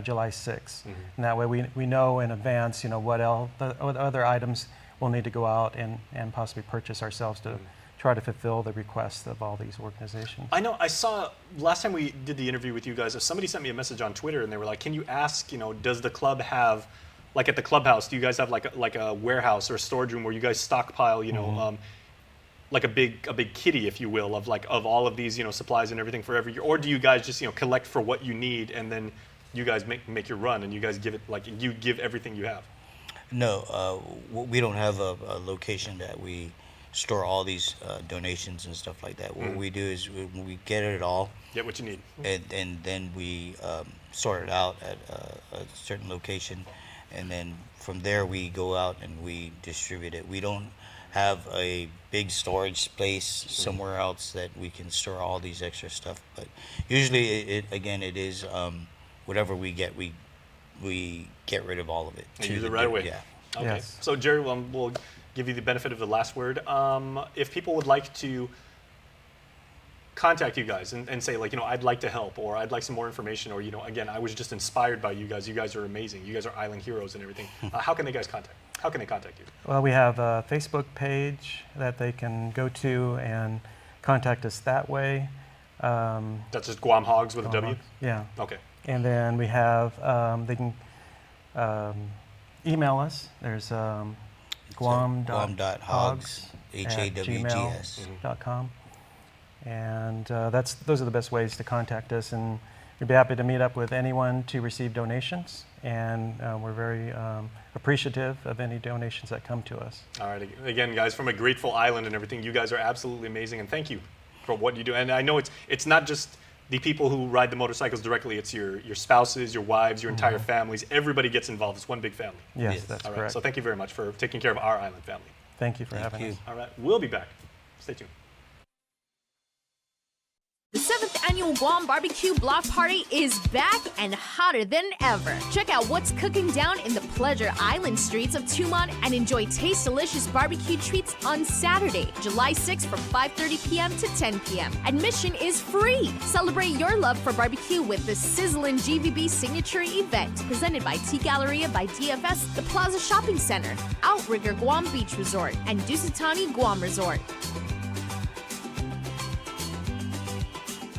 July 6th. And that way we know in advance, what other items we'll need to go out and possibly purchase ourselves to try to fulfill the requests of all these organizations. I know, I saw, last time we did the interview with you guys, somebody sent me a message on Twitter and they were like, can you ask, does the club have, like at the clubhouse, do you guys have like a warehouse or a storage room where you guys stockpile, like a big kitty, if you will, of all of these, supplies and everything for every year? Or do you guys just, collect for what you need and then you guys make your run and you guys give it, you give everything you have? No, we don't have a location that we store all these donations and stuff like that. What we do is we get it all. Get what you need. And then we sort it out at a certain location. And then from there we go out and we distribute it. We don't have a big storage space somewhere else that we can store all these extra stuff. But usually it is whatever we get, we get rid of all of it. And use it right away. Yeah. Okay. Yes. So Jerry, we'll give you the benefit of the last word. If people would like to contact you guys and say I'd like to help, or I'd like some more information, or again, I was just inspired by you guys. You guys are amazing. You guys are island heroes and everything. How can they contact you? Well, we have a Facebook page that they can go to and contact us that way. That's just Guam Hogs with a W? Yeah. Okay. And then we have, they can email us. There's guam.hogs@gmail.com. And those are the best ways to contact us. And we'd be happy to meet up with anyone to receive donations. And we're very appreciative of any donations that come to us. All right. Again, guys, from a grateful island and everything, you guys are absolutely amazing. And thank you for what you do. And I know it's not just the people who ride the motorcycles directly. It's your spouses, your wives, your entire families. Everybody gets involved. It's one big family. Yes, that's all right. correct. So thank you very much for taking care of our island family. Thank you for having us. All right. We'll be back. Stay tuned. The 7th annual Guam Barbecue Block Party is back and hotter than ever. Check out what's cooking down in the Pleasure Island streets of Tumon and enjoy taste delicious barbecue treats on Saturday, July 6th from 5:30 p.m. to 10 p.m. Admission is free. Celebrate your love for barbecue with the sizzling GVB signature event presented by Tea Galleria by DFS, the Plaza Shopping Center, Outrigger Guam Beach Resort, and Dusitani Guam Resort.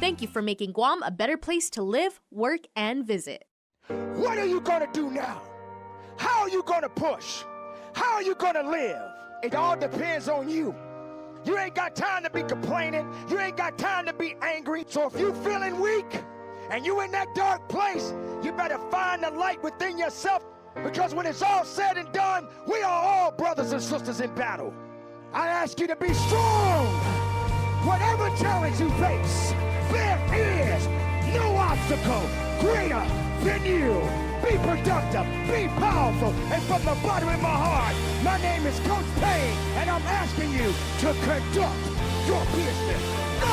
Thank you for making Guam a better place to live, work, and visit. What are you gonna do now? How are you gonna push? How are you gonna live? It all depends on you. You ain't got time to be complaining. You ain't got time to be angry. So if you feeling weak and you in that dark place, you better find the light within yourself, because when it's all said and done, we are all brothers and sisters in battle. I ask you to be strong. Whatever challenge you face, there is no obstacle greater than you. Be productive, be powerful, and from the bottom of my heart, my name is Coach Payne, and I'm asking you to conduct your business. Go!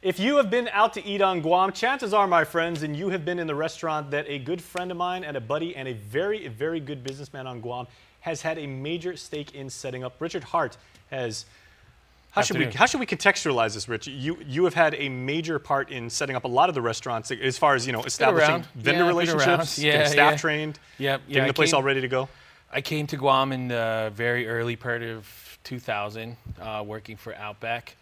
If you have been out to eat on Guam, chances are, my friends, and you have been in the restaurant that a good friend of mine and a buddy and a very, very good businessman on Guam has had a major stake in setting up. Richard Hart has How should we contextualize this, Rich? You have had a major part in setting up a lot of the restaurants as far as establishing vendor relationships, getting staff trained, getting the place all ready to go. I came to Guam in the very early part of 2000, working for Outback.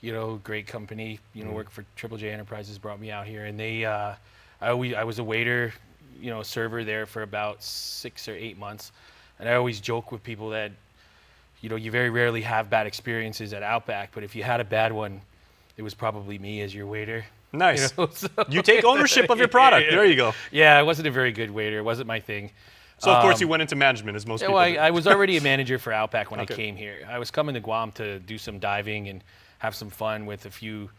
Great company. Worked for Triple J Enterprises, brought me out here, and they. I was a waiter, server there for about 6 or 8 months, and I always joke with people that. You very rarely have bad experiences at Outback, but if you had a bad one, it was probably me as your waiter. Nice. You take ownership of your product. There you go. Yeah, I wasn't a very good waiter. It wasn't my thing. So, of course, you went into management, as most people do. I was already a manager for Outback when I came here. I was coming to Guam to do some diving and have some fun with a few.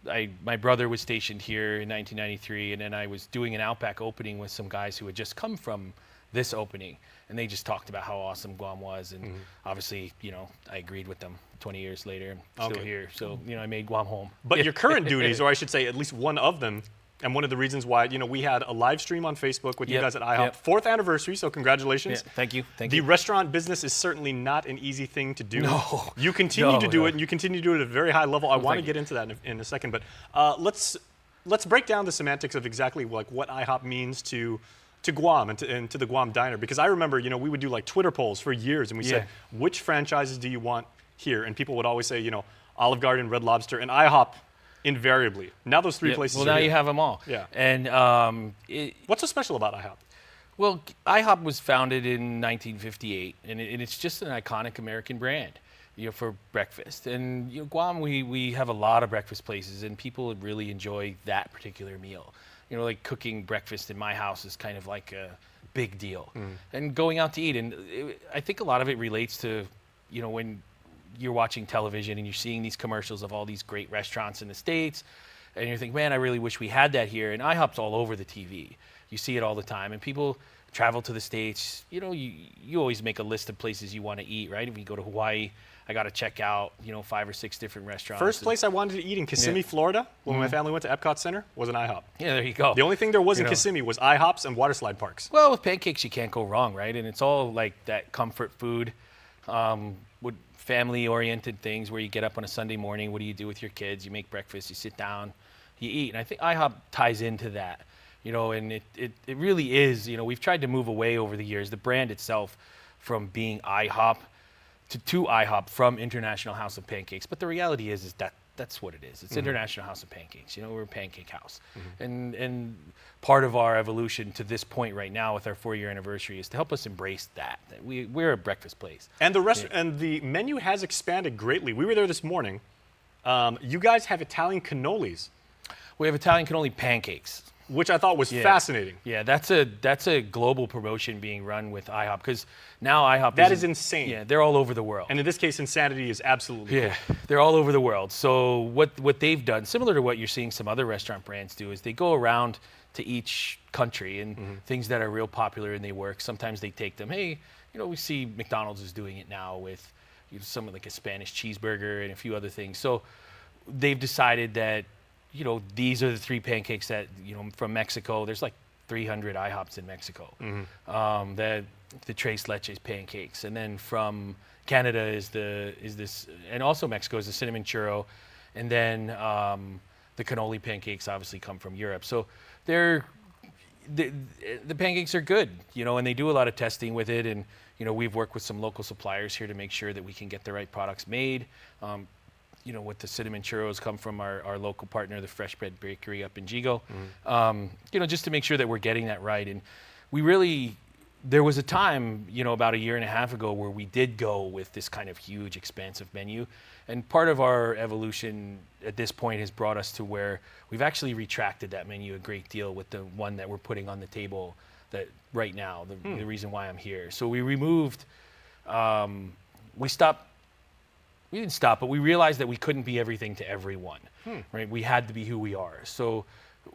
My brother was stationed here in 1993, and then I was doing an Outback opening with some guys who had just come from this opening. And they just talked about how awesome Guam was, and obviously, I agreed with them. 20 years later, I'm still here, so I made Guam home. But your current duties, or I should say, at least one of them, and one of the reasons why we had a live stream on Facebook with you guys at IHOP, 4th anniversary. So congratulations! Thank you. The restaurant business is certainly not an easy thing to do. No, you continue to do it, and you continue to do it at a very high level. I want to get into that in a second, but let's break down the semantics of exactly what IHOP means to Guam and to the Guam diner, because I remember we would do like Twitter polls for years, and we said, which franchises do you want here? And people would always say Olive Garden, Red Lobster, and IHOP invariably. Now those three places. Well, now you have them all. Yeah. And what's so special about IHOP? Well, IHOP was founded in 1958, and it's just an iconic American brand. For breakfast. And Guam, we have a lot of breakfast places, and people really enjoy that particular meal. Like cooking breakfast in my house is kind of like a big deal. And going out to eat, and I think a lot of it relates to, when you're watching television and you're seeing these commercials of all these great restaurants in the States, and you think, man, I really wish we had that here. And IHOP's all over the TV. You see it all the time, and people travel to the States. You always make a list of places you want to eat, right? If you go to Hawaii, I got to check out, 5 or 6 different restaurants. First place I wanted to eat in Kissimmee, Florida, when my family went to Epcot Center, was an IHOP. Yeah, there you go. The only thing there was in Kissimmee was IHOPs and water slide parks. Well, with pancakes, you can't go wrong, right? And it's all like that comfort food, with family-oriented things where you get up on a Sunday morning. What do you do with your kids? You make breakfast, you sit down, you eat. And I think IHOP ties into that, and it really is, we've tried to move away over the years, the brand itself, from being IHOP to IHOP from International House of Pancakes. But the reality is that that's what it is. It's International House of Pancakes. We're a pancake house. And part of our evolution to this point right now with our 4-year anniversary is to help us embrace that we're a breakfast place. And and the menu has expanded greatly. We were there this morning. You guys have Italian cannolis. We have Italian cannoli pancakes, which I thought was fascinating. Yeah, that's a global promotion being run with IHOP, because now IHOP that is insane. Yeah, they're all over the world. And in this case, insanity is absolutely cool. They're all over the world. So what they've done, similar to what you're seeing some other restaurant brands do, is they go around to each country and things that are real popular and they work. Sometimes they take them. Hey, we see McDonald's is doing it now with something like a Spanish cheeseburger and a few other things. So they've decided that these are the 3 pancakes that, from Mexico. There's like 300 IHOPs in Mexico. The Tres Leches pancakes. And then from Canada is this, and also Mexico is the cinnamon churro. And then the cannoli pancakes obviously come from Europe. So the pancakes are good, and they do a lot of testing with it. And, we've worked with some local suppliers here to make sure that we can get the right products made. With the cinnamon churros come from our local partner, the Fresh Bread Bakery up in Jigo, just to make sure that we're getting that right. And there was a time, about 1.5 years ago where we did go with this kind of huge, expansive menu. And part of our evolution at this point has brought us to where we've actually retracted that menu a great deal with the one that we're putting on the table that right now, the reason why I'm here. So we removed, we didn't stop, but we realized that we couldn't be everything to everyone, right? We had to be who we are. So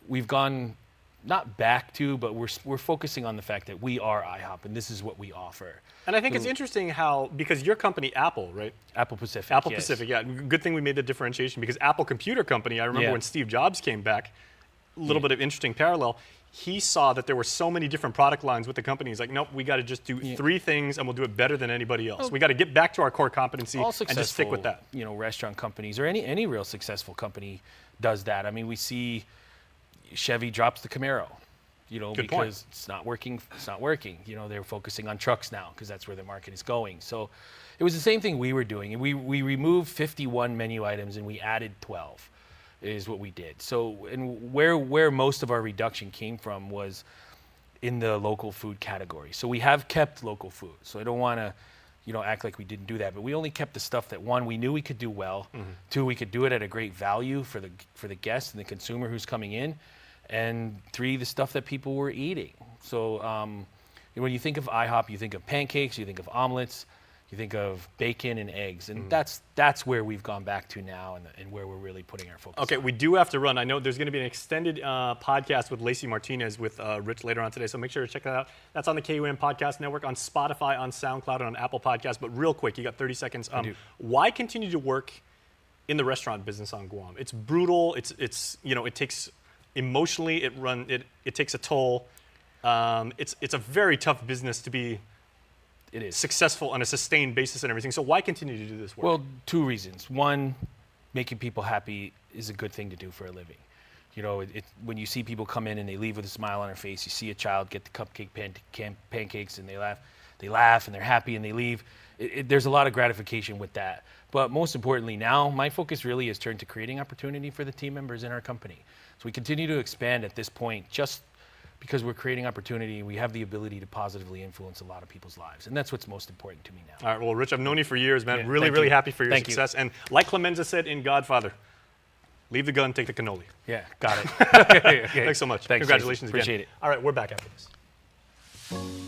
we've gone not back to, but we're focusing on the fact that we are IHOP and this is what we offer. And I think it's interesting how, because your company, Apple, right? Apple Pacific, Apple yes. Pacific, yeah. Good thing we made the differentiation, because Apple Computer Company, I remember when Steve Jobs came back, a little bit of interesting parallel. he saw that there were so many different product lines with the company. He's like, nope, we got to just do 3 things and we'll do it better than anybody else. We got to get back to our core competency and just stick with that. You know, restaurant companies or any real successful company does that. I mean, we see Chevy drops the Camaro, you know, because it's not working. It's not working. You know, they're focusing on trucks now because that's where the market is going. So it was the same thing we were doing. And we removed 51 menu items and we added 12. Is what we did. So, and where most of our reduction came from was in the local food category. So we have kept local food. So I don't want to, you know, act like we didn't do that. But we only kept the stuff that, one, we knew we could do well. 2, we could do it at a great value for the guest and the consumer who's coming in. And 3, the stuff that people were eating. So when you think of IHOP, you think of pancakes, you think of omelets, you think of bacon and eggs, and that's where we've gone back to now, and where we're really putting our focus. Okay, we do have to run. I know there's going to be an extended podcast with Lacey Martinez with Rich later on today, so make sure to check that out. That's on the KUAM Podcast Network, on Spotify, on SoundCloud, and on Apple Podcasts. But real quick, you got 30 seconds. Why continue to work in the restaurant business on Guam? It's brutal. It's you know, it takes emotionally, it takes a toll. It's a very tough business to be. It is successful on a sustained basis and everything. So why continue to do this work? Well, 2 reasons. 1, making people happy is a good thing to do for a living. You know, when you see people come in and they leave with a smile on their face, you see a child get the cupcake pancakes and they laugh and they're happy and they leave. There's a lot of gratification with that. But most importantly now, my focus really is turned to creating opportunity for the team members in our company. So we continue to expand at this point just because we're creating opportunity. We have the ability to positively influence a lot of people's lives. And that's what's most important to me now. All right, well, Rich, I've known you for years, man. Really happy for your success. And like Clemenza said in Godfather, leave the gun, take the cannoli. Yeah, got it. Okay. Thanks so much. Thanks, Congratulations Jason. again. Appreciate it. All right, we're back after this.